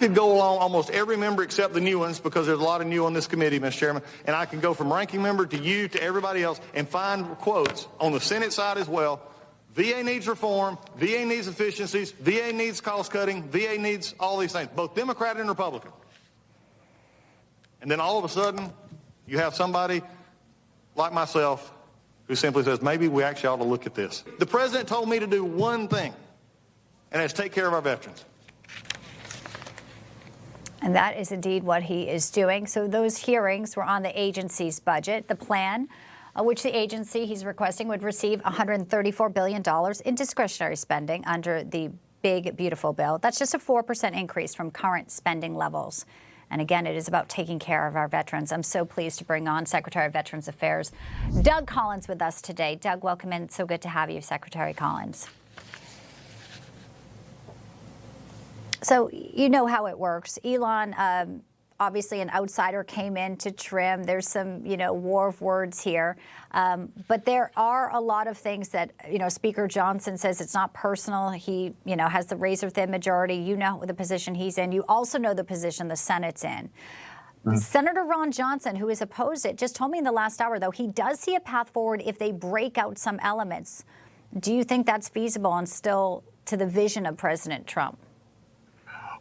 could go along almost every member except the new ones, because there's a lot of new on this committee, Mr. Chairman, and I can go from ranking member to you to everybody else and find quotes on the Senate side as well. VA needs reform, VA needs efficiencies, VA needs cost cutting, VA needs all these things, both Democrat and Republican. And then all of a sudden, you have somebody like myself who simply says, maybe we actually ought to look at this. The president told me to do one thing, and that's take care of our veterans. And that is indeed what he is doing. So those hearings were on the agency's budget. The plan, which the agency he's requesting would receive $134 billion in discretionary spending under the big, beautiful bill. That's just a 4% increase from current spending levels. And again, it is about taking care of our veterans. I'm so pleased to bring on Secretary of Veterans Affairs, Doug Collins, with us today. Doug, welcome in. So good to have you, Secretary Collins. So you know how it works. Elon, obviously an outsider, came in to trim. There's some, war of words here. But there are a lot of things that, Speaker Johnson says it's not personal. He, has the razor-thin majority. You know the position he's in. You also know the position the Senate's in. Senator Ron Johnson, who has opposed it, just told me in the last hour, though, he does see a path forward if they break out some elements. Do you think that's feasible and still to the vision of President Trump?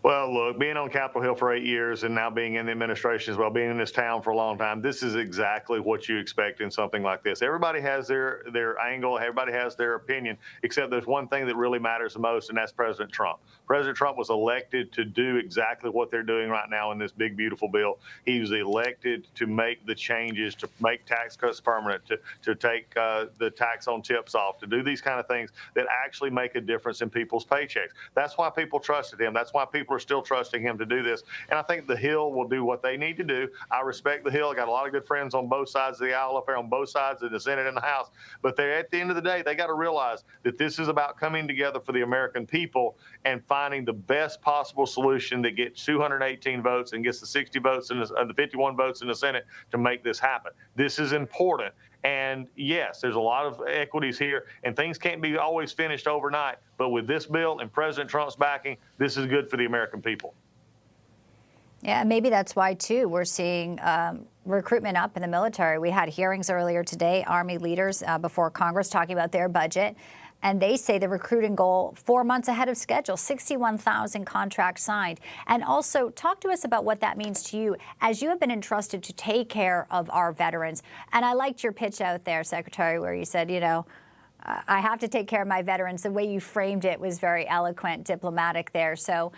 Well, look, being on Capitol Hill for 8 years and now being in the administration as well, being in this town for a long time, this is exactly what you expect in something like this. Everybody has their angle. Everybody has their opinion, except there's one thing that really matters the most, and that's President Trump. President Trump was elected to do exactly what they're doing right now in this big, beautiful bill. He was elected to make the changes, to make tax cuts permanent, to take the tax on tips off, to do these kind of things that actually make a difference in people's paychecks. That's why people trusted him. That's why people are still trusting him to do this. And I think the Hill will do what they need to do. I respect the Hill. I got a lot of good friends on both sides of the aisle up there, on both sides of the Senate and the House. But at the end of the day, they got to realize that this is about coming together for the American people and finding the best possible solution that gets 218 votes and gets the 60 votes and the 51 votes in the Senate to make this happen. This is important. And yes, there's a lot of equities here, and things can't be always finished overnight. But with this bill and President Trump's backing, this is good for the American people. Yeah, maybe that's why, too, we're seeing recruitment up in the military. We had hearings earlier today, Army leaders before Congress talking about their budget. And they say the recruiting goal 4 months ahead of schedule, 61,000 contracts signed. And also talk to us about what that means to you as you have been entrusted to take care of our veterans. And I liked your pitch out there, Secretary, where you said, I have to take care of my veterans. The way you framed it was very eloquent, diplomatic there. So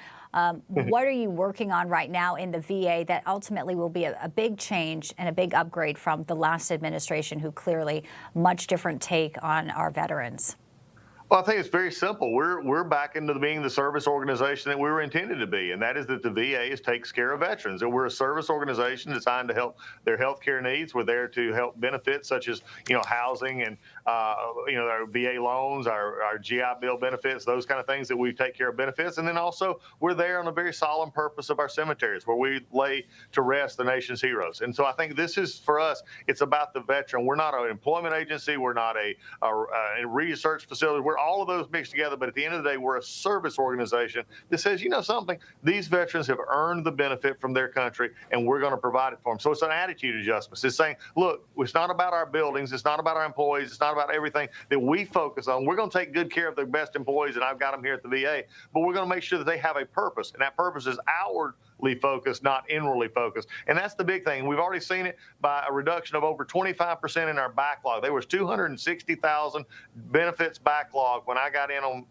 what are you working on right now in the VA that ultimately will be a big change and a big upgrade from the last administration, who clearly much different take on our veterans? Well, I think it's very simple. We're back into being the service organization that we were intended to be, and that is that the VA takes care of veterans. And we're a service organization designed to help their health care needs. We're there to help benefits such as, housing and, our VA loans, our GI Bill benefits, those kind of things that we take care of benefits. And then also we're there on a very solemn purpose of our cemeteries, where we lay to rest the nation's heroes. And so I think this is, for us, it's about the veteran. We're not an employment agency. We're not a research facility. We're all of those mixed together, but at the end of the day, we're a service organization that says, something, these veterans have earned the benefit from their country, and we're going to provide it for them. So it's an attitude adjustment. It's saying, look, it's not about our buildings, it's not about our employees, it's not about everything that we focus on. We're going to take good care of the best employees, and I've got them here at the VA, but we're going to make sure that they have a purpose, and that purpose is outwardly focused, not inwardly focused. And that's the big thing. We've already seen it by a reduction of over 25% in our backlog. There was 260,000 benefits backlog when I got in on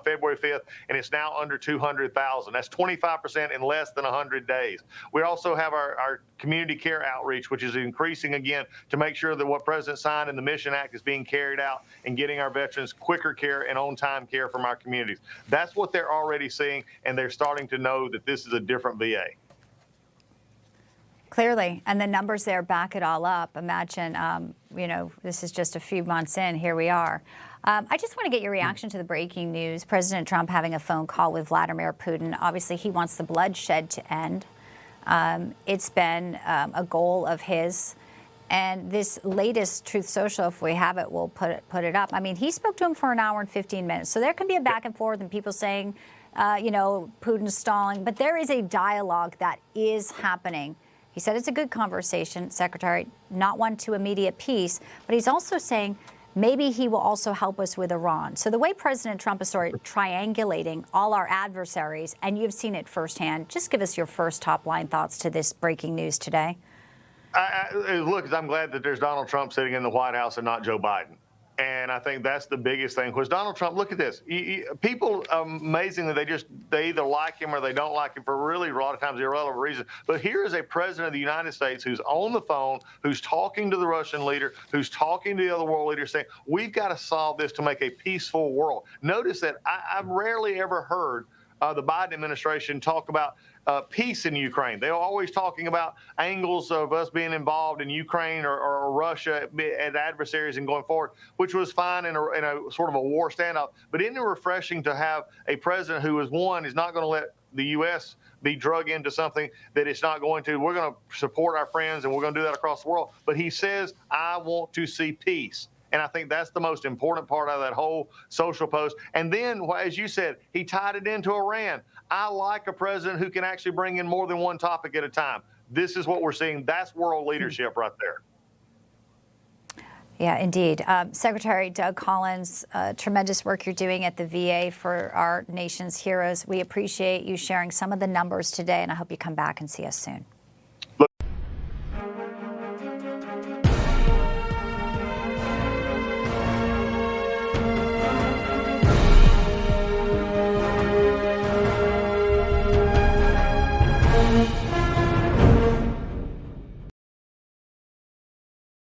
February 5th, and it's now under 200,000. That's 25% in less than 100 days. We also have our community care outreach, which is increasing again to make sure that what President signed in the Mission Act is being carried out and getting our veterans quicker care and on-time care from our communities. That's what they're already seeing, and they're starting to know that this is a different VA. Clearly, and the numbers there back it all up. Imagine, this is just a few months in, here we are. I just want to get your reaction to the breaking news. President Trump having a phone call with Vladimir Putin. Obviously, he wants the bloodshed to end. It's been a goal of his. And this latest Truth Social, if we have it, we'll put it up. I mean, he spoke to him for an hour and 15 minutes. So there can be a back and forth and people saying Putin's stalling. But there is a dialogue that is happening. He said it's a good conversation, Secretary, not one to immediate peace. But he's also saying maybe he will also help us with Iran. So the way President Trump is sort of triangulating all our adversaries, and you've seen it firsthand, just give us your first top-line thoughts to this breaking news today. Look, I'm glad that there's Donald Trump sitting in the White House and not Joe Biden. And I think that's the biggest thing. Because Donald Trump, look at this. People, amazingly, they either like him or they don't like him for really a lot of times irrelevant reasons. But here is a president of the United States who's on the phone, who's talking to the Russian leader, who's talking to the other world leaders, saying, we've got to solve this to make a peaceful world. Notice that I've rarely ever heard the Biden administration talk about peace in Ukraine. They're always talking about angles of us being involved in Ukraine or Russia as adversaries and going forward, which was fine in a sort of a war standoff. But isn't it refreshing to have a president who is not going to let the U.S. be drug into something that it's not going to. We're going to support our friends, and we're going to do that across the world. But he says, I want to see peace. And I think that's the most important part of that whole social post. And then, as you said, he tied it into Iran. I like a president who can actually bring in more than one topic at a time. This is what we're seeing. That's world leadership right there. Yeah, indeed. Secretary Doug Collins, tremendous work you're doing at the VA for our nation's heroes. We appreciate you sharing some of the numbers today, and I hope you come back and see us soon.